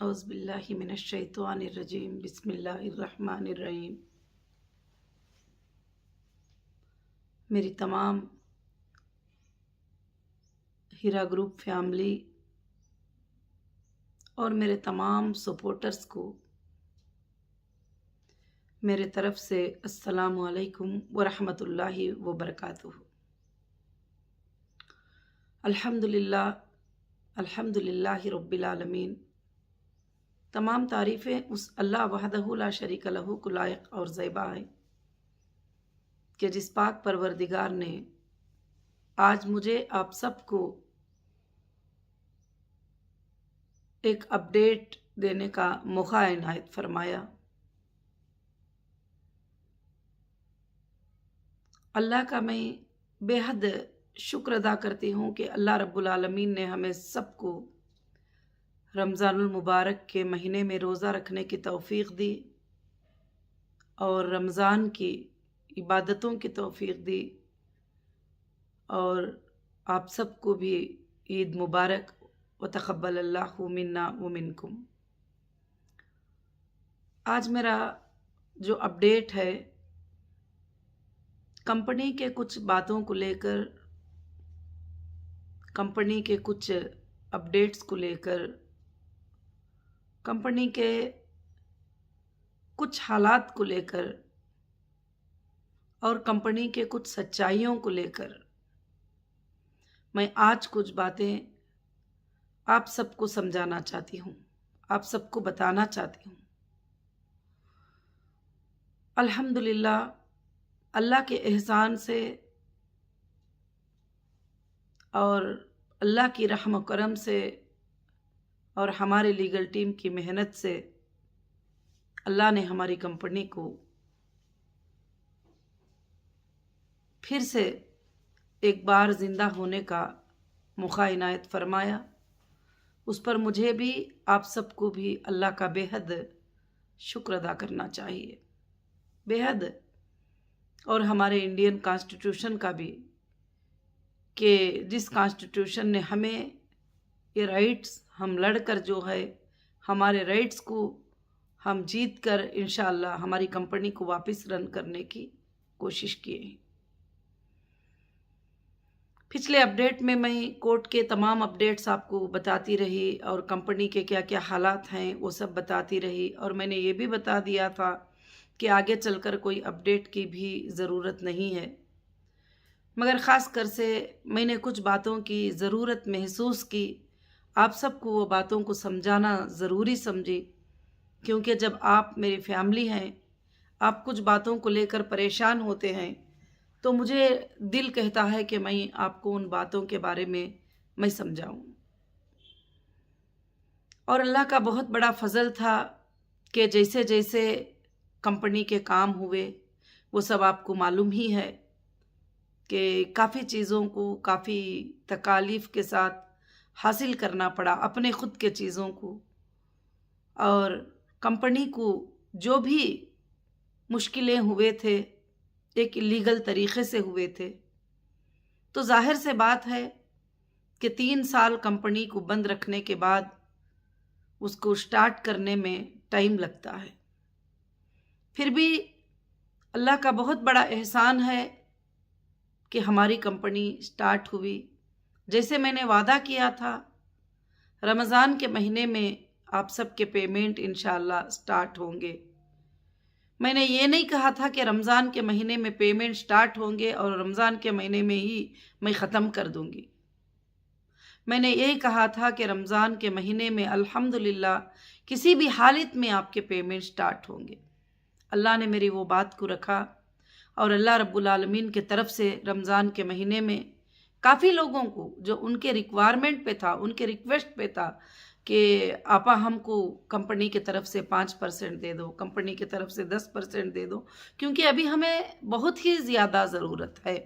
औज़ुबिल्लाहि मिनश्शैतानिर्रजीम बिस्मिल्लाहिर्रहमानिर्रहीम। मेरी तमाम हीरा ग्रुप फैमिली और मेरे तमाम सपोर्टर्स को मेरे तरफ से अस्सलामु अलैकुम व रहमतुल्लाहि व बरकातुहू। अल्हम्दुलिल्लाहि रब्बिल आलमीन। तमाम तारीफ़ें उस अल्लाह वहदहू ला शरीक लहू को लायक और ज़ैबा है कि जिस पाक परवरदिगार ने आज मुझे आप सबको एक अपडेट देने का मौका इनायत फरमाया। अल्लाह का मैं बेहद शुक्र अदा करती हूँ कि अल्लाह रब्बुल आलमीन ने हमें सबको रमज़ानुल मुबारक के महीने में रोज़ा रखने की तौफ़ीक़ दी और रमज़ान की इबादतों की तौफ़ीक़ दी और आप सबको भी ईद मुबारक व तक़ब्बलल्लाहु मिन्ना व मिनकुम। आज मेरा जो अपडेट है कंपनी के कुछ बातों को लेकर, कंपनी के कुछ अपडेट्स को लेकर, कंपनी के कुछ हालात को लेकर और कंपनी के कुछ सच्चाइयों को लेकर मैं आज कुछ बातें आप सबको समझाना चाहती हूँ, आप सबको बताना चाहती हूँ। अल्हम्दुलिल्लाह, अल्लाह के एहसान से और अल्लाह की रहम व करम से और हमारे लीगल टीम की मेहनत से अल्लाह ने हमारी कंपनी को फिर से एक बार ज़िंदा होने का मौका इनायत फरमाया। उस पर मुझे भी आप सबको भी अल्लाह का बेहद शुक्र अदा करना चाहिए, बेहद। और हमारे इंडियन कॉन्स्टिट्यूशन का भी, कि जिस कॉन्स्टिट्यूशन ने हमें ये राइट्स, हम लड़कर जो है हमारे राइट्स को हम जीत कर इंशाअल्लाह हमारी कंपनी को वापस रन करने की कोशिश किए। पिछले अपडेट में मैं कोर्ट के तमाम अपडेट्स आपको बताती रही और कंपनी के क्या क्या हालात हैं वो सब बताती रही, और मैंने ये भी बता दिया था कि आगे चलकर कोई अपडेट की भी ज़रूरत नहीं है, मगर ख़ास कर से मैंने कुछ बातों की ज़रूरत महसूस की, आप सबको वो बातों को समझाना ज़रूरी समझी, क्योंकि जब आप मेरी फैमिली हैं, आप कुछ बातों को लेकर परेशान होते हैं तो मुझे दिल कहता है कि मैं आपको उन बातों के बारे में मैं समझाऊं। और अल्लाह का बहुत बड़ा फ़ज़ल था कि जैसे जैसे कंपनी के काम हुए वो सब आपको मालूम ही है कि काफ़ी चीज़ों को काफ़ी तकालीफ़ के साथ हासिल करना पड़ा, अपने ख़ुद के चीज़ों को, और कंपनी को जो भी मुश्किलें हुए थे एक इलीगल तरीक़े से हुए थे। तो ज़ाहिर से बात है कि 3 साल कंपनी को बंद रखने के बाद उसको स्टार्ट करने में टाइम लगता है। फिर भी अल्लाह का बहुत बड़ा एहसान है कि हमारी कंपनी स्टार्ट हुई। जैसे मैंने वादा किया था, रमज़ान के महीने में आप सबके पेमेंट इंशाअल्लाह स्टार्ट होंगे। मैंने ये नहीं कहा था कि रमज़ान के महीने में पेमेंट स्टार्ट होंगे और रमज़ान के महीने में ही मैं ख़त्म कर दूंगी। मैंने यही कहा था कि रमज़ान के महीने में अल्हम्दुलिल्लाह किसी भी हालत में आपके पेमेंट स्टार्ट होंगे। अल्लाह ने मेरी वो बात को रखा और अल्लाह रब्बुल आलमीन के तरफ से रमज़ान के महीने में काफ़ी लोगों को, जो उनके रिक्वायरमेंट पे था, उनके रिक्वेस्ट पे था कि आपा हमको कंपनी की तरफ से 5% दे दो, कंपनी की तरफ से 10% दे दो, क्योंकि अभी हमें बहुत ही ज़्यादा ज़रूरत है।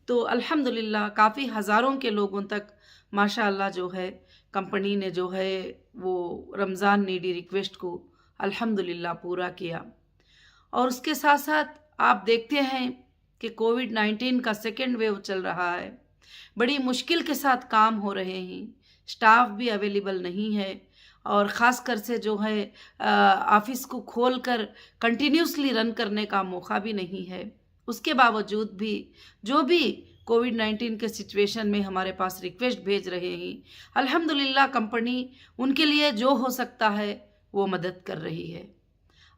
तो अल्हम्दुलिल्लाह काफ़ी हज़ारों के लोगों तक माशाअल्लाह जो है कंपनी ने जो है वो रमज़ान नीडी रिक्वेस्ट को अल्हम्दुलिल्लाह पूरा किया। और उसके साथ साथ आप देखते हैं कि कोविड-19 का सेकेंड वेव चल रहा है, बड़ी मुश्किल के साथ काम हो रहे हैं, स्टाफ भी अवेलेबल नहीं है और ख़ास कर से जो है ऑफिस को खोल कर कंटिन्यूसली रन करने का मौका भी नहीं है। उसके बावजूद भी जो भी कोविड-19 के सिचुएशन में हमारे पास रिक्वेस्ट भेज रहे हैं, अल्हम्दुलिल्लाह कंपनी उनके लिए जो हो सकता है वो मदद कर रही है।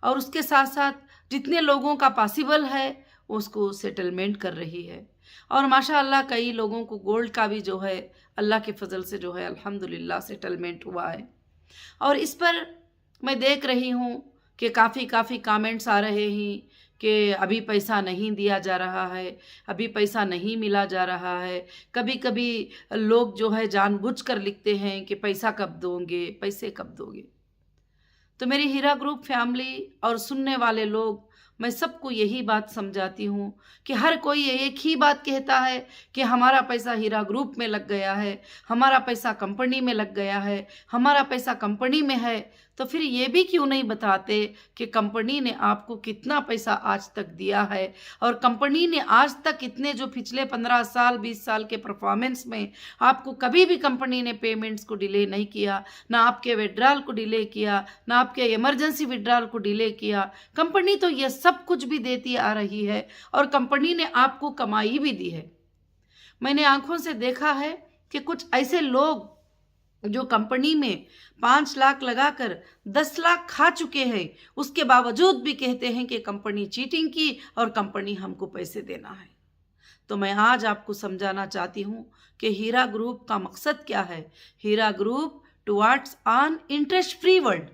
और उसके साथ साथ जितने लोगों का पॉसिबल है उसको सेटलमेंट कर रही है। और माशाअल्लाह कई लोगों को गोल्ड का भी जो है अल्लाह के फजल से जो है अल्हम्दुलिल्लाह सेटलमेंट हुआ है। और इस पर मैं देख रही हूँ कि काफ़ी कमेंट्स आ रहे हैं कि अभी पैसा नहीं दिया जा रहा है, अभी पैसा नहीं मिला जा रहा है। कभी कभी लोग जो है जानबूझकर लिखते हैं कि पैसा कब दोगे, पैसे कब दोगे। तो मेरी हीरा ग्रुप फैमिली और सुनने वाले लोग, मैं सबको यही बात समझाती हूँ कि हर कोई एक ही बात कहता है कि हमारा पैसा हीरा ग्रुप में लग गया है, हमारा पैसा कंपनी में लग गया है, हमारा पैसा कंपनी में है। तो फिर ये भी क्यों नहीं बताते कि कंपनी ने आपको कितना पैसा आज तक दिया है और कंपनी ने आज तक इतने जो पिछले 15 साल 20 साल के परफॉर्मेंस में आपको कभी भी कंपनी ने पेमेंट्स को डिले नहीं किया, ना आपके विड्रॉल को डिले किया, ना आपके इमरजेंसी विड्रॉल को डिले किया। कंपनी तो ये सब कुछ भी देती आ रही है और कंपनी ने आपको कमाई भी दी है। मैंने आंखों से देखा है कि कुछ ऐसे लोग जो कंपनी में 5 लाख लगाकर 10 लाख खा चुके हैं, उसके बावजूद भी कहते हैं कि कंपनी चीटिंग की और कंपनी हमको पैसे देना है। तो मैं आज आपको समझाना चाहती हूँ कि हीरा ग्रुप का मकसद क्या है। Heera group towards on interest free world.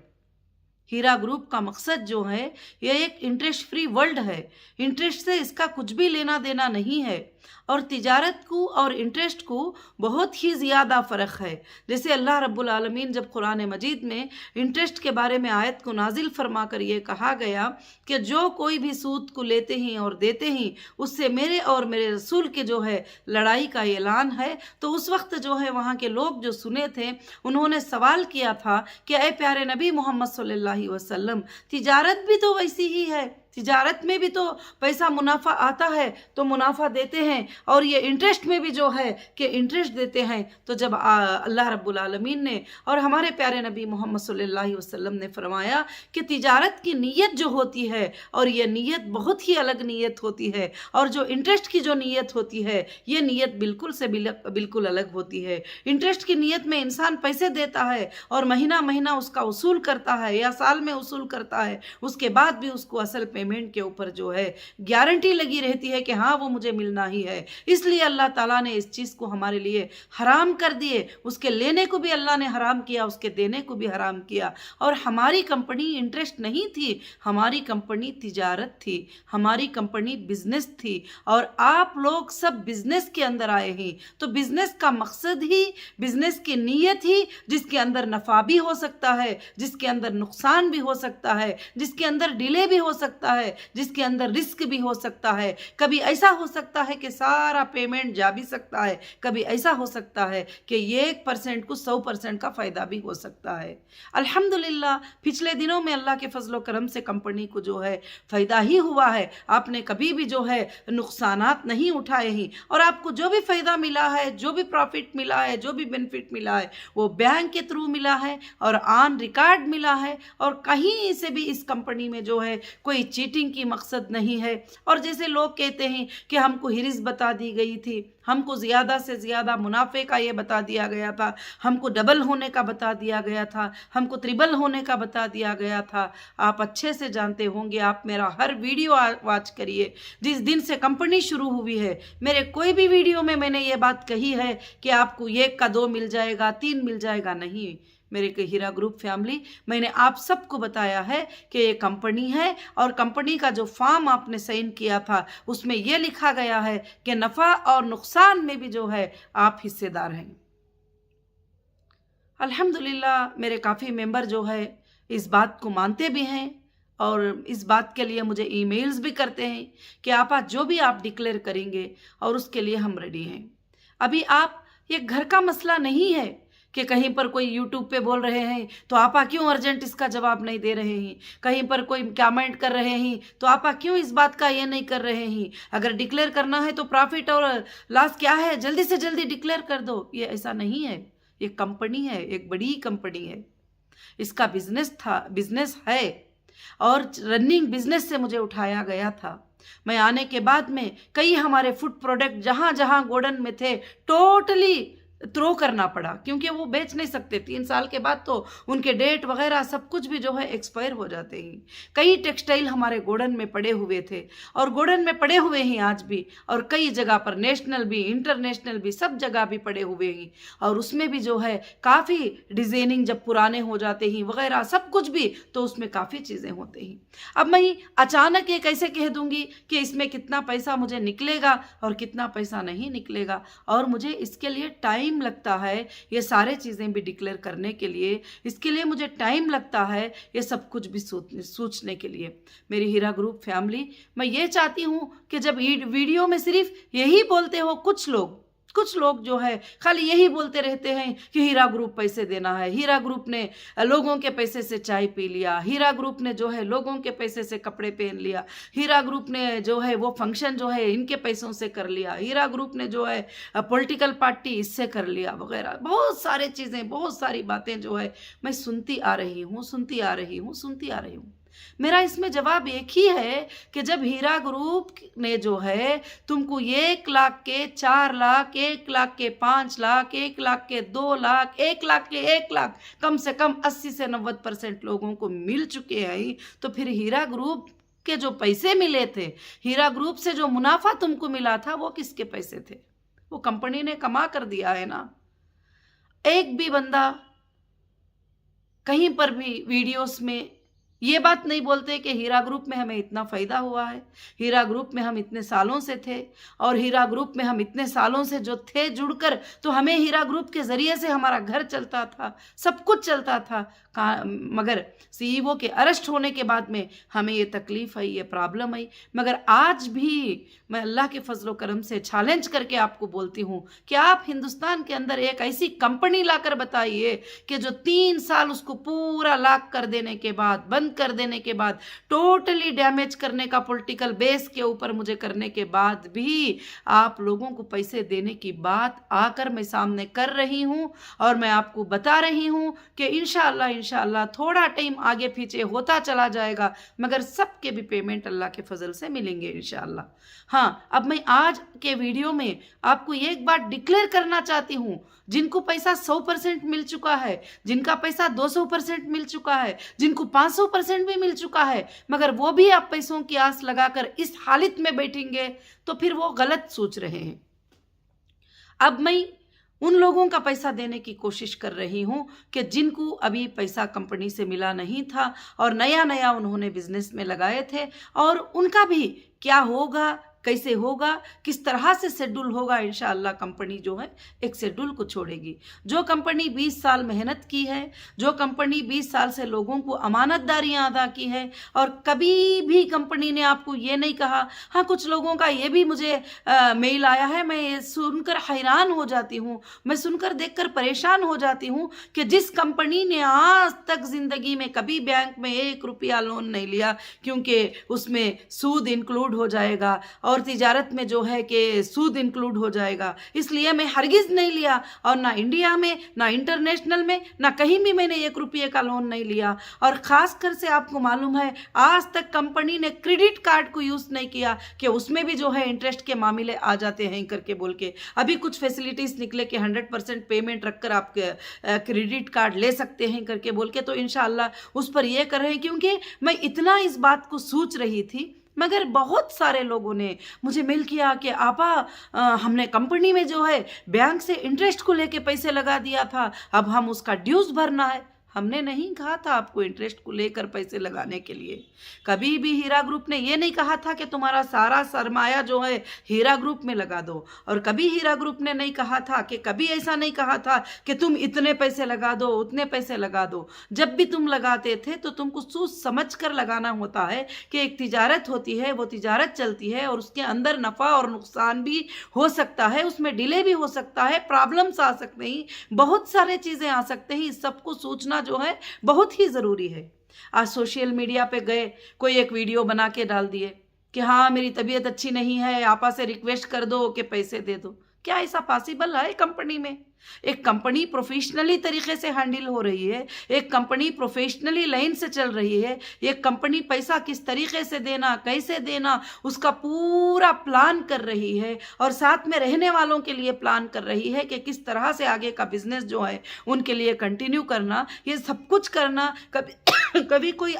Heera group का मकसद जो है यह एक इंटरेस्ट फ्री वर्ल्ड है। इंटरेस्ट से इसका कुछ भी लेना देना नहीं है और तिजारत को और इंटरेस्ट को बहुत ही ज़्यादा फ़र्क है। जैसे अल्लाह रब्बुल आलमीन जब कुरान मजीद में इंटरेस्ट के बारे में आयत को नाजिल फरमा कर ये कहा गया कि जो कोई भी सूद को लेते हैं और देते हैं उससे मेरे और मेरे रसूल के जो है लड़ाई का ऐलान है। तो उस वक्त जो है वहाँ के लोग जो सुने थे उन्होंने सवाल किया था कि ऐ प्यारे नबी मोहम्मद सल्लल्लाहु अलैहि वसल्लम, तिजारत भी तो वैसी ही है, तिजारत में भी तो पैसा मुनाफा आता है तो मुनाफा देते हैं और ये इंटरेस्ट में भी जो है कि इंटरेस्ट देते हैं। तो जब अल्लाह रब्बुल आलमीन ने और हमारे प्यारे नबी मोहम्मद सल्लल्लाहु अलैहि वसल्लम ने फरमाया कि तिजारत की नीयत जो होती है और ये नीयत बहुत ही अलग नीयत होती है और जो इंटरेस्ट की जो नीयत होती है ये नीयत बिल्कुल से बिल्कुल अलग होती है। इंटरेस्ट की नीयत में इंसान पैसे देता है और महीना महीना उसका उसूल करता है या साल में उसूल करता है, उसके बाद भी उसको असल पेमेंट के ऊपर जो है गारंटी लगी रहती है कि हाँ वो मुझे मिलना ही है। इसलिए अल्लाह ताला ने इस चीज़ को हमारे लिए हराम कर दिए। उसके लेने को भी अल्लाह ने हराम किया, उसके देने को भी हराम किया। और हमारी कंपनी इंटरेस्ट नहीं थी, हमारी कंपनी तिजारत थी, हमारी कंपनी बिजनेस थी और आप लोग सब बिजनेस के अंदर आए हैं। तो बिजनेस का मकसद ही, बिजनेस की नीयत ही, जिसके अंदर नफ़ा भी हो सकता है, जिसके अंदर नुकसान भी हो सकता है, जिसके अंदर डिले भी हो सकता है, जिसके अंदर रिस्क भी हो सकता है। कभी ऐसा हो सकता है कि सारा पेमेंट जा भी सकता है, कभी ऐसा हो सकता है कि 1% को 100% का फ़ायदा भी हो सकता है। अल्हम्दुलिल्लाह पिछले दिनों में अल्लाह के फजलो करम से कंपनी को जो है फ़ायदा ही हुआ है। आपने कभी भी जो है नुकसानात नहीं उठाए हैं और आपको जो भी फ़ायदा मिला है, जो भी प्रॉफिट मिला है, जो भी बेनिफिट मिला है वो बैंक के थ्रू मिला है और ऑन रिकॉर्ड मिला है और कहीं से भी इस कंपनी में जो है कोई चीटिंग की मकसद नहीं है। और जैसे लोग कहते हैं कि हमको हिरिस बता दी गई थी, हमको ज़्यादा से ज़्यादा मुनाफे का ये बता दिया गया था, हमको डबल होने का बता दिया गया था, हमको ट्रिबल होने का बता दिया गया था। आप अच्छे से जानते होंगे, आप मेरा हर वीडियो वॉच करिए। जिस दिन से कंपनी शुरू हुई है मेरे कोई भी वीडियो में मैंने ये बात कही है कि आपको 1 का 2 मिल जाएगा, 3 मिल जाएगा, नहीं। मेरे हीरा ग्रुप फैमिली, मैंने आप सबको बताया है कि ये कंपनी है और कंपनी का जो फॉर्म आपने साइन किया था उसमें यह लिखा गया है कि नफ़ा और नुकसान में भी जो है आप हिस्सेदार हैं। अल्हम्दुलिल्लाह मेरे काफ़ी मेंबर जो है इस बात को मानते भी हैं और इस बात के लिए मुझे ईमेल्स भी करते हैं कि आपा जो भी आप डिक्लेयर करेंगे और उसके लिए हम रेडी हैं। अभी आप, ये घर का मसला नहीं है कि कहीं पर कोई यूट्यूब पे बोल रहे हैं तो आपा क्यों अर्जेंट इसका जवाब नहीं दे रहे हैं, कहीं पर कोई कमेंट कर रहे हैं तो आपा क्यों इस बात का ये नहीं कर रहे हैं। अगर डिक्लेयर करना है तो प्रॉफिट और लॉस क्या है जल्दी से जल्दी डिक्लेयर कर दो। ये ऐसा नहीं है, ये कंपनी है, एक बड़ी कंपनी है। इसका बिजनेस है और रनिंग बिजनेस से मुझे उठाया गया था। मैं आने के बाद में कई हमारे फूड प्रोडक्ट जहां जहां गोडाउन में थे टोटली थ्रो करना पड़ा, क्योंकि वो बेच नहीं सकते। 3 साल के बाद तो उनके डेट वगैरह सब कुछ भी जो है एक्सपायर हो जाते हैं। कई टेक्सटाइल हमारे गोडाउन में पड़े हुए थे और गोडाउन में पड़े हुए हैं आज भी, और कई जगह पर नेशनल भी इंटरनेशनल भी सब जगह भी पड़े हुए हैं। और उसमें भी जो है काफ़ी डिजाइनिंग जब पुराने हो जाते हैं वगैरह सब कुछ भी, तो उसमें काफ़ी चीज़ें होती हैं। अब मैं अचानक ये कैसे कह दूंगी कि इसमें कितना पैसा मुझे निकलेगा और कितना पैसा नहीं निकलेगा, और मुझे इसके लिए टाइम लगता है ये सारे चीज़ें भी डिक्लेयर करने के लिए, इसके लिए मुझे टाइम लगता है ये सब कुछ भी सोचने के लिए। मेरी हीरा ग्रुप फैमिली, मैं ये चाहती हूँ कि जब वीडियो में सिर्फ यही बोलते हो कुछ लोग जो है खाली यही बोलते रहते हैं कि हीरा ग्रुप पैसे देना है, हीरा ग्रुप ने लोगों के पैसे से चाय पी लिया, हीरा ग्रुप ने जो है लोगों के पैसे से कपड़े पहन लिया, हीरा ग्रुप ने जो है वो फंक्शन जो है इनके पैसों से कर लिया, हीरा ग्रुप ने जो है पॉलिटिकल पार्टी इससे कर लिया वगैरह। बहुत सारे चीज़ें, बहुत सारी बातें जो है मैं सुनती आ रही हूँ। मेरा इसमें जवाब एक ही है कि जब हीरा ग्रुप ने जो है तुमको 1 लाख के 4 लाख, 1 लाख के 5 लाख, 1 लाख के 2 लाख, 1 लाख के 1 लाख, कम से कम 80 से 90% लोगों को मिल चुके हैं, तो फिर हीरा ग्रुप के जो पैसे मिले थे, हीरा ग्रुप से जो मुनाफा तुमको मिला था, वो किसके पैसे थे? वो कंपनी ने कमा कर दिया है ना। एक भी बंदा कहीं पर भी वीडियोस में ये बात नहीं बोलते कि हीरा ग्रुप में हमें इतना फ़ायदा हुआ है, हीरा ग्रुप में हम इतने सालों से थे, और हीरा ग्रुप में हम इतने सालों से जो थे जुड़कर, तो हमें हीरा ग्रुप के ज़रिए से हमारा घर चलता था, सब कुछ चलता था। मगर सीईओ के अरेस्ट होने के बाद में हमें ये तकलीफ़ आई, ये प्रॉब्लम आई। मगर आज भी मैं अल्लाह के फजलो करम से चैलेंज करके आपको बोलती हूँ कि आप हिंदुस्तान के अंदर एक ऐसी कंपनी लाकर बताइए कि जो 3 साल उसको पूरा लॉक कर देने के बाद, बंद कर देने के बाद, टोटली डैमेज करने का पॉलिटिकल बेस के ऊपर मुझे करने के बाद भी आप लोगों को पैसे देने की बात आकर मैं सामने कर रही हूं, और मैं आपको बता रही हूं कि इंशाअल्लाह थोड़ा टाइम आगे पीछे होता चला जाएगा, मगर सबके भी पेमेंट अल्लाह के फजल से मिलेंगे इंशाअल्लाह। हाँ, अब मैं आज के वीडियो में आपको एक बात डिक्लेयर करना चाहती हूं, जिनको पैसा 100% मिल चुका है, जिनका पैसा 200% मिल चुका है, जिनको 500% भी मिल चुका है, मगर वो भी आप पैसों की आस लगाकर इस हालत में बैठेंगे, तो फिर वो गलत सोच रहे हैं। अब मैं उन लोगों का पैसा देने की कोशिश कर रही हूं कि जिनको अभी पैसा कंपनी से मिला नहीं था और नया नया उन्होंने बिजनेस में लगाए थे, और उनका भी क्या होगा, कैसे होगा, किस तरह से शेड्यूल होगा, इंशाअल्लाह कंपनी जो है एक शेड्यूल को छोड़ेगी। जो कंपनी 20 साल मेहनत की है, जो कंपनी 20 साल से लोगों को अमानतदारियां अदा की है, और कभी भी कंपनी ने आपको ये नहीं कहा। हाँ, कुछ लोगों का ये भी मुझे मेल आया है, मैं ये सुनकर हैरान हो जाती हूँ, मैं सुनकर देखकर परेशान हो जाती हूँ कि जिस कंपनी ने आज तक जिंदगी में कभी बैंक में 1 रुपया लोन नहीं लिया, क्योंकि उसमें सूद इंक्लूड हो जाएगा और तिजारत में जो है कि सूद इंक्लूड हो जाएगा, इसलिए मैं हरगिज नहीं लिया, और ना इंडिया में, ना इंटरनेशनल में, ना कहीं भी मैंने 1 रुपये का लोन नहीं लिया। और ख़ास कर से आपको मालूम है आज तक कंपनी ने क्रेडिट कार्ड को यूज़ नहीं किया कि उसमें भी जो है इंटरेस्ट के मामले आ जाते हैं करके बोल के। अभी कुछ फैसिलिटीज़ निकले कि 100% पेमेंट रखकर आप क्रेडिट कार्ड ले सकते हैं करके बोल के, तो इंशाअल्लाह उस पर ये कर रहे हैं, क्योंकि मैं इतना इस बात को सोच रही थी। मगर बहुत सारे लोगों ने मुझे मेल किया कि आपा हमने कंपनी में जो है बैंक से इंटरेस्ट को लेके पैसे लगा दिया था, अब हम उसका ड्यूज भरना है। हमने नहीं कहा था आपको इंटरेस्ट को लेकर पैसे लगाने के लिए। कभी भी हीरा ग्रुप ने ये नहीं कहा था कि तुम्हारा सारा सरमाया जो है हीरा ग्रुप में लगा दो, और कभी हीरा ग्रुप ने नहीं कहा था कि, कभी ऐसा नहीं कहा था कि तुम इतने पैसे लगा दो, उतने पैसे लगा दो। जब भी तुम लगाते थे तो तुमको सोच समझ कर लगाना होता है कि एक तिजारत होती है, वो तिजारत चलती है और उसके अंदर नफ़ा और नुकसान भी हो सकता है, उसमें डिले भी हो सकता है, प्रॉब्लम्स आ सकते हैं, बहुत सारे चीज़ें आ सकते हैं। इस सबको सोचना जो है बहुत ही ज़रूरी है। आज सोशल मीडिया पे गए, कोई एक वीडियो बना के डाल दिए कि हाँ मेरी तबीयत अच्छी नहीं है, आपा से रिक्वेस्ट कर दो कि पैसे दे दो। क्या ऐसा पॉसिबल है कंपनी में? एक कंपनी प्रोफेशनली तरीके से हैंडल हो रही है, एक कंपनी प्रोफेशनली लाइन से चल रही है, एक कंपनी पैसा किस तरीके से देना, कैसे देना, उसका पूरा प्लान कर रही है और साथ में रहने वालों के लिए प्लान कर रही है कि किस तरह से आगे का बिजनेस जो है उनके लिए कंटिन्यू करना, ये सब कुछ करना। कभी कोई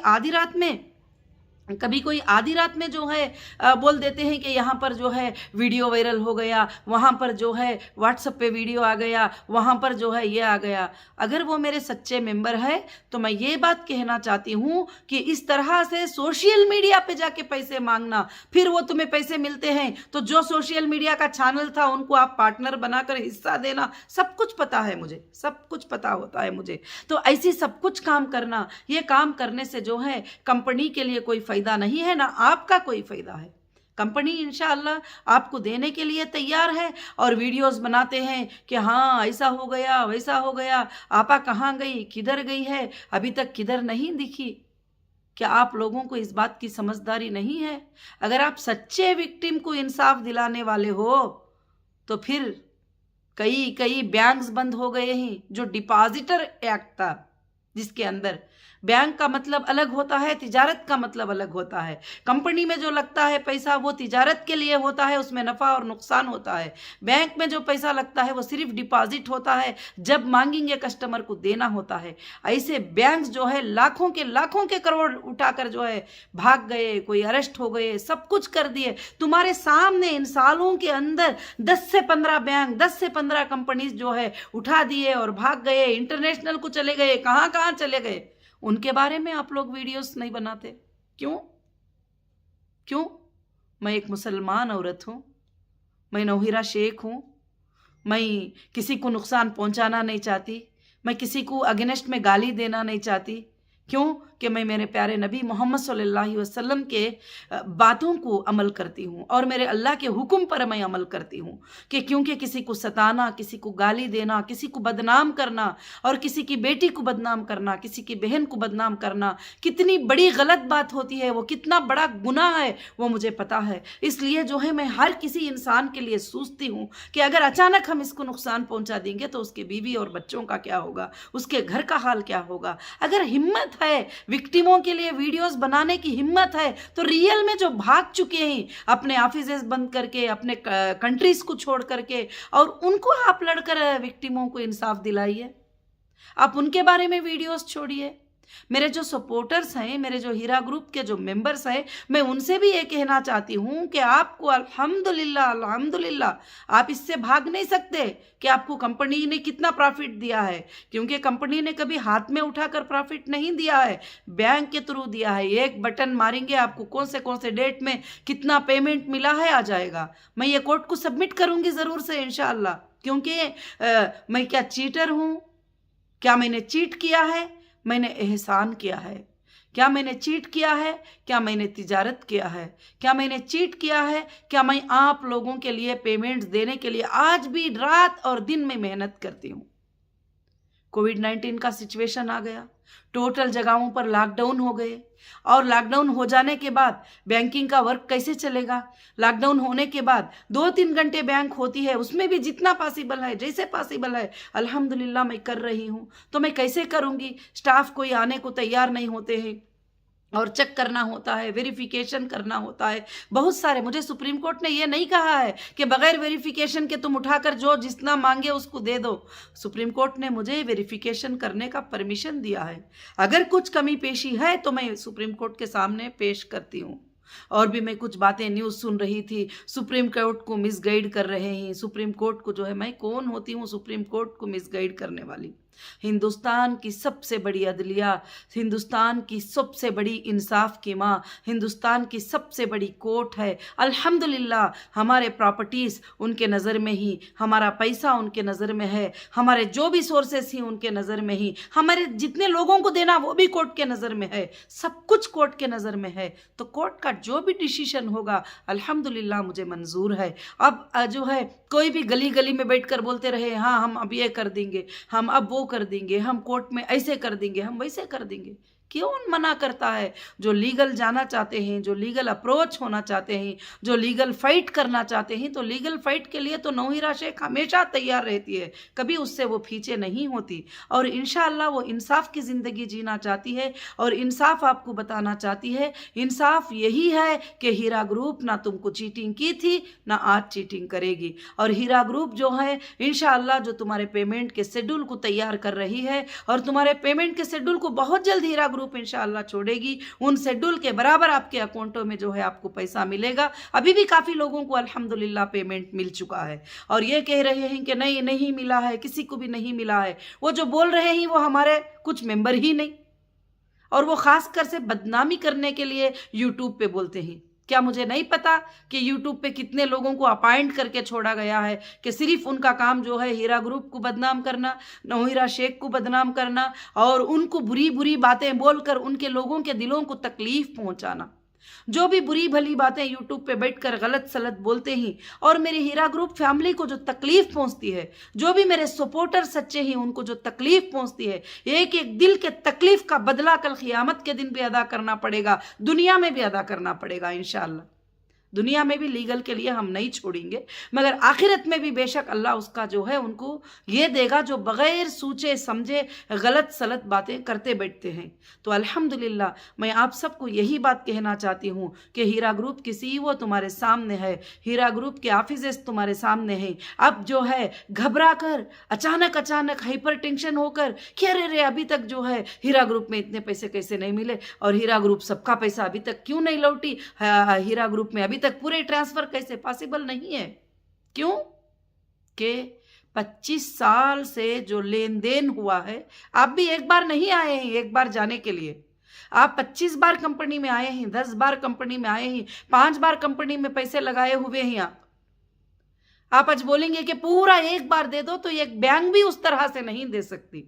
आधी रात में जो है बोल देते हैं कि यहाँ पर जो है वीडियो वायरल हो गया, वहाँ पर जो है व्हाट्सएप पे वीडियो आ गया, वहाँ पर जो है ये आ गया। अगर वो मेरे सच्चे मेंबर है तो मैं ये बात कहना चाहती हूँ कि इस तरह से सोशल मीडिया पे जाके पैसे मांगना, फिर वो तुम्हें पैसे मिलते हैं तो जो सोशल मीडिया का चैनल था उनको आप पार्टनर बनाकर हिस्सा देना, सब कुछ पता है मुझे, सब कुछ पता होता है मुझे। तो ऐसी सब कुछ काम करना, ये काम करने से जो है कंपनी के लिए कोई फायदा नहीं है, ना आपका कोई फायदा है। कंपनी इंशाअल्लाह आपको देने के लिए तैयार है और वीडियोस बनाते हैं कि हाँ ऐसा हो गया, वैसा हो गया, आपा कहाँ गई, किधर गई है, अभी तक किधर नहीं दिखी। क्या आप लोगों को इस बात की समझदारी नहीं है? अगर आप सच्चे विक्टिम को इंसाफ दिलाने वाले हो तो फिर कई बैंक्स बंद हो गए हैं। जो डिपॉजिटर एक्ट था जिसके अंदर बैंक का मतलब अलग होता है, तिजारत का मतलब अलग होता है। कंपनी में जो लगता है पैसा वो तिजारत के लिए होता है, उसमें नफ़ा और नुकसान होता है। बैंक में जो पैसा लगता है वो सिर्फ डिपॉजिट होता है, जब मांगेंगे कस्टमर को देना होता है। ऐसे बैंक जो है लाखों के करोड़ उठाकर जो है भाग गए, कोई अरेस्ट हो गए, सब कुछ कर दिए तुम्हारे सामने। इन सालों के अंदर 10 से 15 बैंक, 10 से 15 कंपनीज जो है उठा दिए और भाग गए, इंटरनेशनल को चले गए, कहाँ कहाँ चले गए। उनके बारे में आप लोग वीडियोस नहीं बनाते, क्यों? मैं एक मुसलमान औरत हूँ, मैं नौहिरा शेख हूँ, मैं किसी को नुकसान पहुँचाना नहीं चाहती, मैं किसी को अगेंस्ट में गाली देना नहीं चाहती। क्यों? कि मैं मेरे प्यारे नबी मोहम्मद सल्लल्लाहु अलैहि वसल्लम के बातों को अमल करती हूँ और मेरे अल्लाह के हुक्म पर मैं अमल करती हूँ। कि क्योंकि किसी को सताना, किसी को गाली देना, किसी को बदनाम करना और किसी की बेटी को बदनाम करना, किसी की बहन को बदनाम करना कितनी बड़ी गलत बात होती है, वो कितना बड़ा गुनाह है वो मुझे पता है। इसलिए जो है मैं हर किसी इंसान के लिए सोचती हूँ कि अगर अचानक हम इसको नुकसान पहुँचा देंगे तो उसके बीवी और बच्चों का क्या होगा, उसके घर का हाल क्या होगा। अगर हिम्मत है, विक्टिमों के लिए वीडियोस बनाने की हिम्मत है, तो रियल में जो भाग चुके हैं अपने ऑफिसेस बंद करके, अपने कंट्रीज को छोड़ करके, और उनको आप लड़कर विक्टिमों को इंसाफ दिलाइए। आप उनके बारे में वीडियोस छोड़िए। मेरे जो सपोर्टर्स हैं, मेरे जो हीरा ग्रुप के जो मेंबर्स हैं, मैं उनसे भी ये कहना चाहती हूँ कि आपको अल्हम्दुलिल्लाह आप इससे भाग नहीं सकते कि आपको कंपनी ने कितना प्रॉफिट दिया है, क्योंकि कंपनी ने कभी हाथ में उठाकर प्रॉफिट नहीं दिया है, बैंक के थ्रू दिया है। एक बटन मारेंगे आपको कौन से डेट में कितना पेमेंट मिला है आ जाएगा। मैं ये कोर्ट को सबमिट करूँगी ज़रूर से इंशाअल्लाह, क्योंकि मैं क्या चीटर हूँ? क्या मैंने चीट किया है? मैंने एहसान किया है। क्या मैंने चीट किया है? क्या मैंने तिजारत किया है? क्या मैंने चीट किया है? क्या मैं आप लोगों के लिए पेमेंट्स देने के लिए आज भी रात और दिन में मेहनत करती हूँ। कोविड-19 का सिचुएशन आ गया, टोटल जगहों पर लॉकडाउन हो गए, और लॉकडाउन हो जाने के बाद बैंकिंग का वर्क कैसे चलेगा? लॉकडाउन होने के बाद 2-3 घंटे बैंक होती है, उसमें भी जितना पॉसिबल है, जैसे पॉसिबल है अल्हम्दुलिल्लाह मैं कर रही हूँ। तो मैं कैसे करूँगी? स्टाफ कोई आने को तैयार नहीं होते हैं और चेक करना होता है, वेरिफिकेशन करना होता है, बहुत सारे। मुझे सुप्रीम कोर्ट ने ये नहीं कहा है कि बगैर वेरिफिकेशन के तुम उठाकर जो जितना मांगे उसको दे दो। सुप्रीम कोर्ट ने मुझे वेरिफिकेशन करने का परमिशन दिया है। अगर कुछ कमी पेशी है तो मैं सुप्रीम कोर्ट के सामने पेश करती हूँ। और भी मैं कुछ बातें न्यूज़ सुन रही थी, सुप्रीम कोर्ट को मिसगाइड कर रहे हैं। सुप्रीम कोर्ट को जो है, मैं कौन होती हूँ सुप्रीम कोर्ट को मिसगाइड करने वाली? हिंदुस्तान की सबसे बड़ी अदलिया, हिंदुस्तान की सबसे बड़ी इंसाफ की माँ, हिंदुस्तान की सबसे बड़ी कोर्ट है। अल्हम्दुलिल्लाह हमारे प्रॉपर्टीज़ उनके नज़र में ही, हमारा पैसा उनके नज़र में है, हमारे जो भी सोर्सेस ही उनके नज़र में ही, हमारे जितने लोगों को देना वो भी कोर्ट के नज़र में है, सब कुछ कोर्ट के नज़र में है। तो कोर्ट का जो भी डिसीजन होगा अल्हम्दुलिल्लाह मुझे मंजूर है। अब जो है कोई भी गली गली में बैठकर बोलते रहे हाँ हम अब ये कर देंगे, हम अब वो कर देंगे, हम कोर्ट में ऐसे कर देंगे, हम वैसे कर देंगे, कौन मना करता है? जो लीगल जाना चाहते हैं, जो लीगल अप्रोच होना चाहते हैं, जो लीगल फाइट करना चाहते हैं, तो लीगल फाइट के लिए तो नौहिरा शेख हमेशा तैयार रहती है, कभी उससे वो पीछे नहीं होती। और इंशाअल्लाह वो इंसाफ की ज़िंदगी जीना चाहती है और इंसाफ आपको बताना चाहती है। इंसाफ यही है कि हीरा ग्रुप ना तुमको चीटिंग की थी, ना आज चीटिंग करेगी। और हीरा ग्रुप जो है इंशाअल्लाह जो तुम्हारे पेमेंट के शेड्यूल को तैयार कर रही है और तुम्हारे पेमेंट के शेड्यूल को बहुत जल्द हीरा ग्रुप इंशाअल्लाह छोड़ेगी। उन शेड्यूल के बराबर आपके अकाउंटों में जो है आपको पैसा मिलेगा। अभी भी काफ़ी लोगों को अल्हम्दुलिल्लाह पेमेंट मिल चुका है और ये कह रहे हैं कि नहीं नहीं मिला है, किसी को भी नहीं मिला है। वो जो बोल रहे हैं वो हमारे कुछ मेंबर ही नहीं, और वो खासकर से बदनामी करने के लिए यूट्यूब पे बोलते हैं। क्या मुझे नहीं पता कि यूट्यूब पे कितने लोगों को अपॉइंट करके छोड़ा गया है कि सिर्फ उनका काम जो है हीरा ग्रुप को बदनाम करना, नौहिरा शेख को बदनाम करना और उनको बुरी बुरी बातें बोलकर उनके लोगों के दिलों को तकलीफ पहुंचाना। जो भी बुरी भली बातें यूट्यूब पे बैठकर गलत सलत बोलते हैं और मेरी हीरा ग्रुप फैमिली को जो तकलीफ पहुंचती है, जो भी मेरे सपोर्टर सच्चे हैं उनको जो तकलीफ पहुंचती है, एक एक दिल के तकलीफ का बदला कल क़ियामत के दिन भी अदा करना पड़ेगा, दुनिया में भी अदा करना पड़ेगा इंशाअल्लाह। दुनिया में भी लीगल के लिए हम नहीं छोड़ेंगे, मगर आखिरत में भी बेशक अल्लाह उसका जो है उनको ये देगा जो बग़ैर सोचे समझे गलत सलत बातें करते बैठते हैं। तो अल्हम्दुलिल्लाह मैं आप सबको यही बात कहना चाहती हूँ कि हीरा ग्रुप की सीईओ तुम्हारे सामने है, हीरा ग्रुप के ऑफिसर्स तुम्हारे सामने हैं। अब जो है घबरा कर अचानक हाइपर टेंशन होकर कि अरे अभी तक जो है हीरा ग्रुप में इतने पैसे कैसे नहीं मिले और हीरा ग्रुप सबका पैसा अभी तक क्यों नहीं लौटी, हीरा ग्रुप में अभी तक पूरे ट्रांसफर कैसे पॉसिबल नहीं है? क्यों कि 25 साल से जो लेन देन हुआ है, आप भी एक बार नहीं आए हैं एक बार जाने के लिए। आप 25 बार कंपनी में आए हैं, 10 बार कंपनी में आए हैं, 5 बार कंपनी में पैसे लगाए हुए हैं। आप आज बोलेंगे कि पूरा एक बार दे दो, तो एक बैंक भी उस तरह से नहीं दे सकती।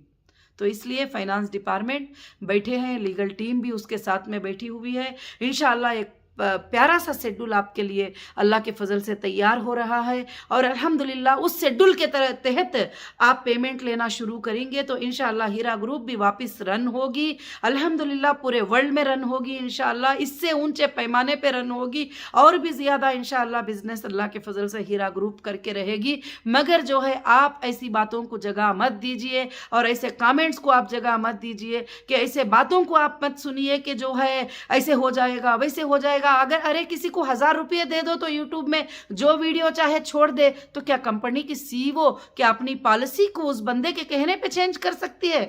तो इसलिए फाइनेंस डिपार्टमेंट बैठे हैं, लीगल टीम भी उसके साथ में बैठी हुई है। इंशाअल्लाह एक प्यारा सा शेड्यूल आपके लिए अल्लाह के फजल से तैयार हो रहा है और अल्हम्दुलिल्लाह उस शेड्यूल के तहत आप पेमेंट लेना शुरू करेंगे तो इंशाअल्लाह हीरा ग्रुप भी वापस रन होगी। अल्हम्दुलिल्लाह पूरे वर्ल्ड में रन होगी इंशाअल्लाह, इससे ऊंचे पैमाने पे रन होगी और भी ज़्यादा इंशाअल्लाह बिजनेस अल्लाह के फजल से हीरा ग्रुप करके रहेगी। मगर जो है आप ऐसी बातों को जगह मत दीजिए और ऐसे कमेंट्स को आप जगह मत दीजिए कि ऐसे बातों को आप मत सुनिए कि जो है ऐसे हो जाएगा वैसे हो जाएगा। अगर अरे किसी को 1000 रुपये दे दो तो यूट्यूब में जो वीडियो चाहे छोड़ दे, तो क्या कंपनी की सीईओ क्या अपनी पॉलिसी को उस बंदे के कहने पे चेंज कर सकती है?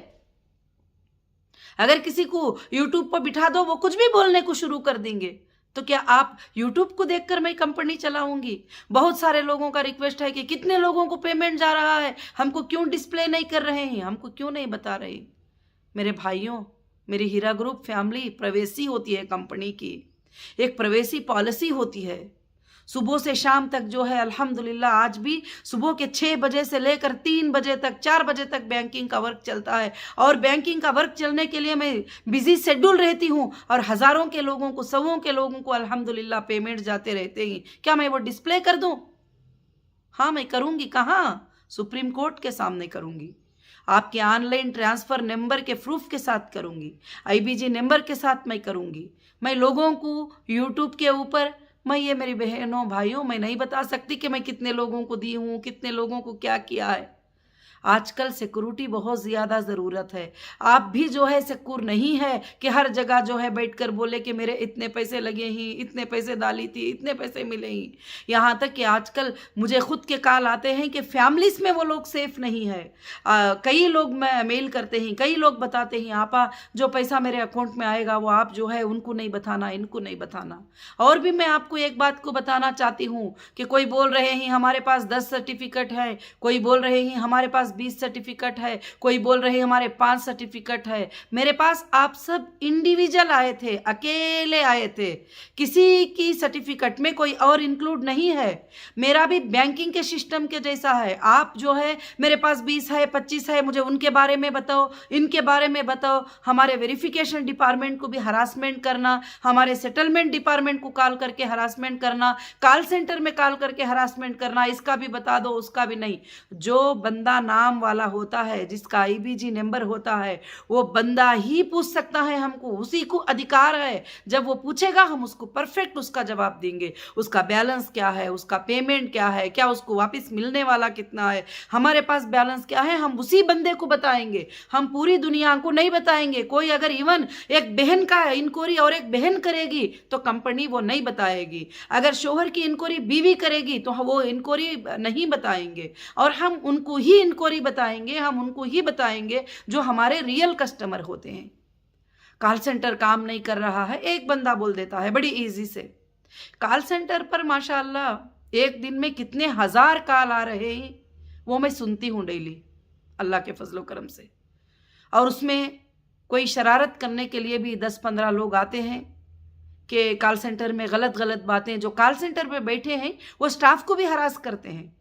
अगर किसी को यूट्यूब पर बिठा दो वो कुछ भी बोलने को शुरू कर देंगे, तो क्या आप यूट्यूब को देखकर मैं कंपनी चलाऊंगी? बहुत सारे लोगों का रिक्वेस्ट है कि कितने लोगों को पेमेंट जा रहा है, हमको क्यों डिस्प्ले नहीं कर रहे हैं, हमको क्यों नहीं बता रहे? मेरे भाइयों, मेरी हीरा ग्रुप फैमिली प्रवेशी होती है कंपनी की, एक प्रवेशी पॉलिसी होती है। सुबह से शाम तक जो है अल्हम्दुलिल्लाह आज भी सुबह के 6 बजे से लेकर 3 बजे तक 4 बजे तक बैंकिंग का वर्क चलता है और बैंकिंग का वर्क चलने के लिए मैं बिजी शेड्यूल रहती हूँ और हज़ारों के लोगों को, सौों के लोगों को अल्हम्दुलिल्लाह पेमेंट जाते रहते हैं। क्या मैं वो डिस्प्ले कर दूँ? हाँ मैं करूँगी। कहाँ? सुप्रीम कोर्ट के सामने करूँगी, आपके ऑनलाइन ट्रांसफ़र नंबर के प्रूफ के साथ करूँगी, IBG नंबर के साथ मैं करूँगी। मैं लोगों को यूट्यूब के ऊपर, मैं ये मेरी बहनों भाइयों मैं नहीं बता सकती कि मैं कितने लोगों को दी हूँ, कितने लोगों को क्या किया है। आजकल सिक्योरिटी बहुत ज़्यादा ज़रूरत है। आप भी जो है सिक्योर नहीं है कि हर जगह जो है बैठकर बोले कि मेरे इतने पैसे लगे ही, इतने पैसे डाली थी, इतने पैसे मिले ही। यहाँ तक कि आजकल मुझे खुद के कॉल आते हैं कि फैमिलीज़ में वो लोग सेफ़ नहीं है। कई लोग मेल करते हैं, कई लोग बताते हैं आपा जो पैसा मेरे अकाउंट में आएगा वो आप जो है उनको नहीं बताना, इनको नहीं बताना। और भी मैं आपको एक बात को बताना चाहती हूँ कि कोई बोल रहे हैं हमारे पास 10 सर्टिफिकेट है, कोई बोल रहे हैं हमारे पास 20 सर्टिफिकेट है, कोई बोल रहे हैं हमारे 5 सर्टिफिकेट है। मेरे पास आप सब इंडिविजुअल आए थे, अकेले आए थे, किसी की सर्टिफिकेट में कोई और इंक्लूड नहीं है। मेरा भी बैंकिंग के सिस्टम के जैसा है। आप जो है मेरे पास 20 है, 25 है, मुझे उनके बारे में बताओ, इनके बारे में बताओ। हमारे वेरिफिकेशन डिपार्टमेंट को भी हरासमेंट करना, हमारे सेटलमेंट डिपार्टमेंट को कॉल करके हरासमेंट करना, कॉल सेंटर में कॉल करके हरासमेंट करना, इसका भी बता दो उसका भी नहीं। जो बंदा नाम वाला होता है, जिसका IBG नंबर होता है, वो बंदा ही पूछ सकता है हमको, उसी को अधिकार है। जब वो पूछेगा हम उसको परफेक्ट उसका जवाब देंगे। उसका बैलेंस क्या है, उसका पेमेंट क्या है, क्या उसको वापस मिलने वाला कितना है, हमारे पास बैलेंस क्या है, हम उसी बंदे को बताएंगे। हम पूरी दुनिया को नहीं बताएंगे। कोई अगर इवन एक बहन का इंक्वायरी और एक बहन करेगी तो कंपनी वो नहीं बताएगी। अगर शोहर की इंक्वायरी बीवी करेगी तो वो इंक्वायरी नहीं बताएंगे। और हम उनको ही इंक्वायरी बताएंगे, हम उनको ही बताएंगे जो हमारे रियल कस्टमर होते हैं। कॉल सेंटर काम नहीं कर रहा है, एक बंदा बोल देता है बड़ी इजी से। कॉल सेंटर पर माशाल्लाह एक दिन में कितने हजार कॉल आ रहे हैं वो मैं सुनती हूँ डेली, अल्लाह के फजलो करम से। और उसमें कोई शरारत करने के लिए भी 10-15 लोग आते हैं कि कॉल सेंटर में गलत गलत बातें, जो कॉल सेंटर पे बैठे हैं वो स्टाफ को भी हरास करते हैं।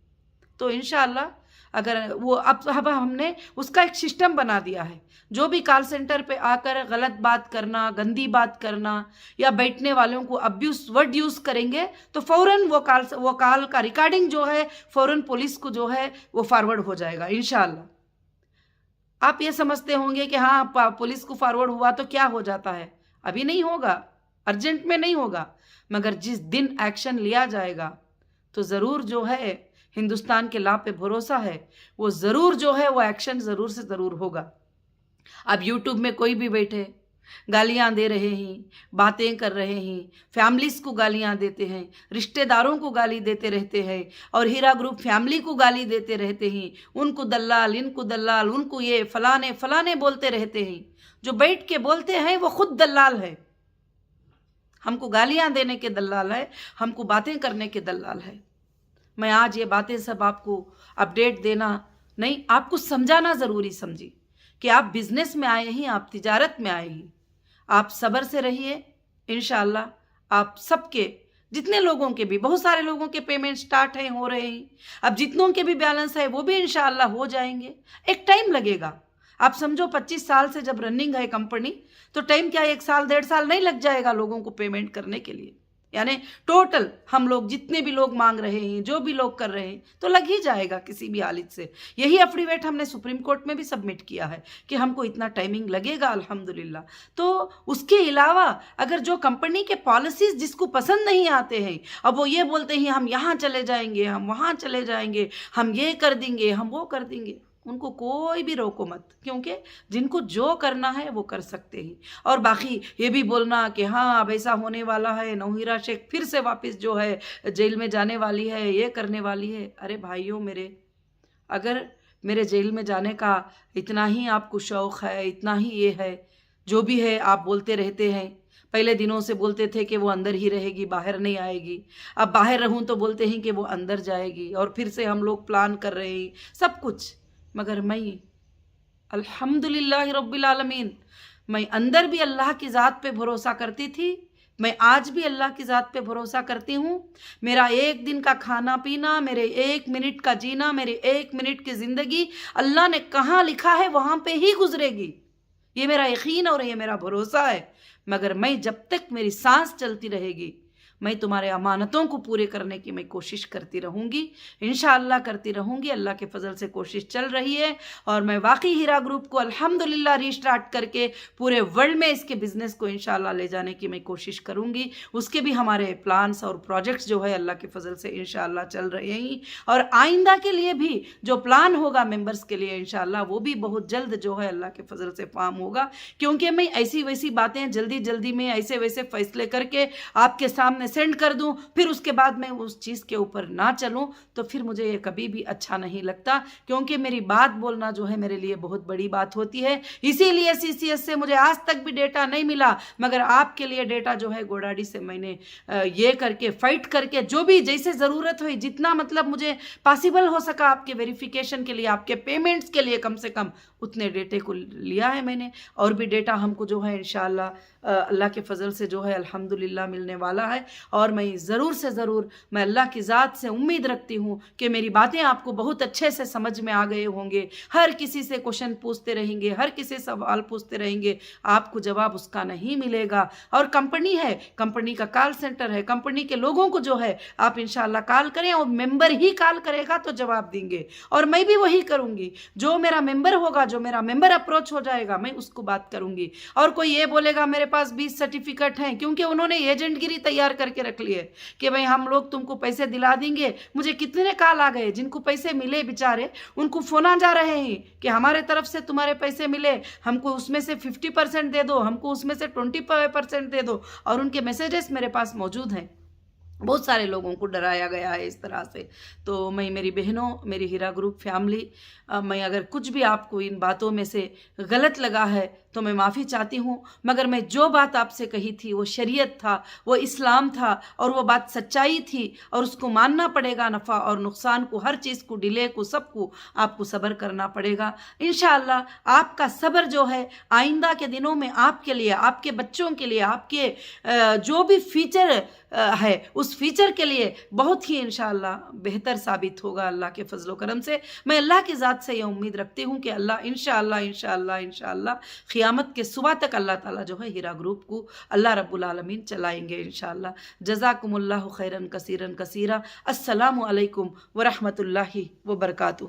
तो इंशाअल्लाह अगर वो अब हमने उसका एक सिस्टम बना दिया है। जो भी कॉल सेंटर पे आकर गलत बात करना, गंदी बात करना या बैठने वालों को अब्यूज वर्ड यूज़ करेंगे तो फ़ौरन वो कॉल का रिकॉर्डिंग जो है फ़ौरन पुलिस को जो है वो फॉरवर्ड हो जाएगा इंशाअल्लाह। आप ये समझते होंगे कि हाँ पुलिस को फॉरवर्ड हुआ तो क्या हो जाता है, अभी नहीं होगा, अर्जेंट में नहीं होगा, मगर जिस दिन एक्शन लिया जाएगा तो ज़रूर जो है हिंदुस्तान के लॉ पे भरोसा है, वो ज़रूर जो है वो एक्शन ज़रूर से ज़रूर होगा। अब यूट्यूब में कोई भी बैठे गालियां दे रहे हैं, बातें कर रहे हैं, फैमिलीज को गालियां देते हैं, रिश्तेदारों को गाली देते रहते हैं और हीरा ग्रुप फैमिली को गाली देते रहते हैं, उनको दल्लाल, इनको दल्लाल, उनको ये फलाने फलाने बोलते रहते हैं। जो बैठ के बोलते हैं वो खुद दल्लाल है, हमको गालियां देने के दल्लाल है, हमको बातें करने के दल्लाल है। मैं आज ये बातें सब आपको अपडेट देना नहीं, आपको समझाना ज़रूरी समझी कि आप बिजनेस में आए हैं, आप तिजारत में आए हैं, आप सब्र से रहिए। इंशाअल्लाह आप सबके, जितने लोगों के भी, बहुत सारे लोगों के पेमेंट स्टार्ट हैं, हो रहे हैं, अब जितनों के भी बैलेंस है वो भी इंशाअल्लाह हो जाएंगे। एक टाइम लगेगा, आप समझो 25 साल से जब रनिंग है कंपनी तो टाइम क्या 1 साल 1.5 साल नहीं लग जाएगा लोगों को पेमेंट करने के लिए। यानी टोटल हम लोग जितने भी लोग मांग रहे हैं, जो भी लोग कर रहे हैं, तो लग ही जाएगा किसी भी हालत से। यही एफिडेविट हमने सुप्रीम कोर्ट में भी सबमिट किया है कि हमको इतना टाइमिंग लगेगा अल्हम्दुलिल्लाह। तो उसके अलावा अगर जो कंपनी के पॉलिसीज जिसको पसंद नहीं आते हैं, अब वो ये बोलते हैं हम यहाँ चले जाएंगे, हम वहाँ चले जाएंगे, हम ये कर देंगे, हम वो कर देंगे, उनको कोई भी रोको मत, क्योंकि जिनको जो करना है वो कर सकते हैं। और बाकी ये भी बोलना कि हाँ अब ऐसा होने वाला है, नौहीरा शेख फिर से वापस जो है जेल में जाने वाली है, ये करने वाली है। अरे भाइयों मेरे, अगर मेरे जेल में जाने का इतना ही आपको शौक़ है, इतना ही ये है, जो भी है आप बोलते रहते हैं। पहले दिनों से बोलते थे कि वो अंदर ही रहेगी, बाहर नहीं आएगी, अब बाहर रहूं तो बोलते हैं कि वो अंदर जाएगी, और फिर से हम लोग प्लान कर रहे हैं सब कुछ। मगर मैं अल्हम्दुलिल्लाह रब्बिल आलमीन, मैं अंदर भी अल्लाह की ज़ात पे भरोसा करती थी, मैं आज भी अल्लाह की ज़ात पे भरोसा करती हूँ। मेरा एक दिन का खाना पीना, मेरे 1 मिनट का जीना, मेरे 1 मिनट की ज़िंदगी अल्लाह ने कहाँ लिखा है वहाँ पे ही गुजरेगी, ये मेरा यकीन और ये मेरा भरोसा है। मगर मैं जब तक मेरी सांस चलती रहेगी, मैं तुम्हारे अमानतों को पूरे करने की मैं कोशिश करती रहूँगी, इंशाअल्लाह करती रहूँगी। अल्लाह के फजल से कोशिश चल रही है और मैं वाकई हीरा ग्रुप को अल्हम्दुलिल्लाह रीस्टार्ट करके पूरे वर्ल्ड में इसके बिज़नेस को इंशाअल्लाह ले जाने की मैं कोशिश करूँगी। उसके भी हमारे प्लान्स और प्रोजेक्ट्स जो है अल्लाह के फजल से इंशाअल्लाह चल रहे हैं, और आइंदा के लिए भी जो प्लान होगा मेम्बर्स के लिए इंशाअल्लाह वो भी बहुत जल्द जो है अल्लाह के फजल से फार्म होगा। क्योंकि मैं ऐसी वैसी बातें जल्दी जल्दी में ऐसे वैसे फैसले करके आपके सामने सेंड कर दूं, फिर उसके बाद मैं उस चीज़ के ऊपर ना चलूं, तो फिर मुझे ये कभी भी अच्छा नहीं लगता। क्योंकि मेरी बात बोलना जो है मेरे लिए बहुत बड़ी बात होती है। इसीलिए CCS से मुझे आज तक भी डेटा नहीं मिला, मगर आपके लिए डेटा जो है गोडाडी से मैंने ये करके फाइट करके जो भी जैसे ज़रूरत हुई, जितना मतलब मुझे पॉसिबल हो सका आपके वेरिफिकेशन के लिए, आपके पेमेंट्स के लिए कम से कम उतने डेटे को लिया है मैंने। और भी डेटा हमको जो है इंशाअल्लाह अल्लाह के फजल से जो है अल्हम्दुलिल्लाह मिलने वाला है। और मैं ज़रूर से ज़रूर मैं अल्लाह की ज़ात से उम्मीद रखती हूँ कि मेरी बातें आपको बहुत अच्छे से समझ में आ गए होंगे। हर किसी से क्वेश्चन पूछते रहेंगे, हर किसी सवाल पूछते रहेंगे, आपको जवाब उसका नहीं मिलेगा। और कंपनी है, कंपनी का कॉल सेंटर है, कंपनी के लोगों को जो है आप इंशाल्लाह कॉल करें और मेंबर ही कॉल करेगा तो जवाब देंगे। और मैं भी वही करूँगी, जो मेरा मेंबर होगा, जो मेरा मेंबर अप्रोच हो जाएगा मैं उसको बात करूँगी। और कोई ये बोलेगा मेरे पास 20 सर्टिफिकेट हैं, क्योंकि उन्होंने एजेंटगिरी तैयार करके रख ली है कि भाई हम लोग तुमको पैसे दिला देंगे। मुझे कितने कॉल आ गए, जिनको पैसे मिले बेचारे उनको फोन आ जा रहे हैं कि हमारे तरफ से तुम्हारे पैसे मिले, हमको उसमें से 50% दे दो, हमको उसमें से 25% दे दो। और उनके मैसेजेस मेरे पास मौजूद हैं। बहुत सारे लोगों को डराया गया है इस तरह से। तो मैं, मेरी बहनों, मेरी हीरा ग्रुप फैमिली, मैं अगर कुछ भी आपको इन बातों में से गलत लगा है तो मैं माफ़ी चाहती हूँ। मगर मैं जो बात आपसे कही थी वो शरीयत था, वो इस्लाम था और वो बात सच्चाई थी और उसको मानना पड़ेगा। नफ़ा और नुकसान को, हर चीज़ को, डिले को, सबको आपको सब्र करना पड़ेगा। इंशाअल्लाह आपका सब्र जो है आइंदा के दिनों में आपके लिए, आपके बच्चों के लिए, आपके जो भी फ्यूचर है उस फ्यूचर के लिए बहुत ही इंशाअल्लाह बेहतर साबित होगा अल्लाह के फजल व करम से। मैं अल्लाह की ज़ात से यह उम्मीद रखती हूँ कि अल्लाह इंशाअल्लाह इंशाअल्लाह इंशाअल्लाह क़ियामत के सुबह तक अल्लाह ताला जो है हीरा ग्रुप को अल्लाह रब्बुल आलमीन चलाएंगे इंशाअल्लाह। जज़ाकुमुल्लाहु खैरन कसीरन कसीरा। अस्सलामु अलैकुम व रहमतुल्लाहि व बरकातुहू।